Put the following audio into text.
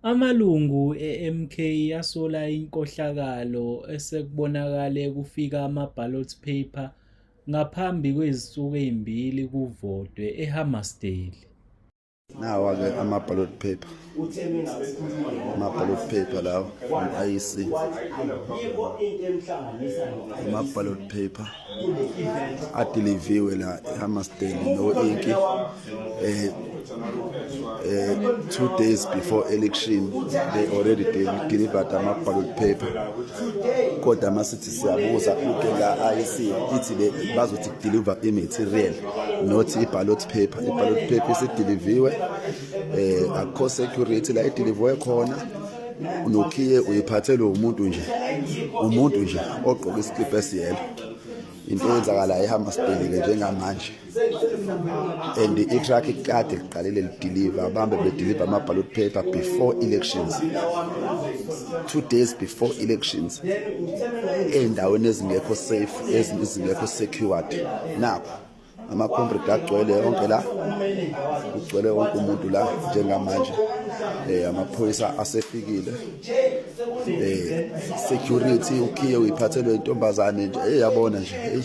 Amalungu e-MK asola inkohlakalo esekubonakale kufika ama-ballot paper ngaphambi kwezinsuku ezimbili kuvotwe eHammersdale. Nawa-ke ama-ballot paper lawo from-IEC, ama-ballot paper adiliviwe la eHammersdale no-Inki 2 days before election. They already delivered ama-ballot paper. Kodwa masithi siyabuza IEC ithi bazothi deliver i-material not i-ballot paper. I-ballot paper isidiliviwe, akho security la idiliviwe khona. Unokhiye uyiphathelwe umuntu nje ogqoka isikipha esiyelo. Into eyenzakala eHammersdale ke njengamanje, and i-truck ikade liqalile lideliver, abambe bedeliver ama-ballot paper before elections, 2 days before elections, ey'ndaweni ezingekho safe, ezingekho secured. Nakho ama-comrade agcwele yonke la, kugcwele wonke umuntu la njengamanje. Amaphoyisa asefikile, security ukhiye uyiphathelwe intombazane nje, yabona nje.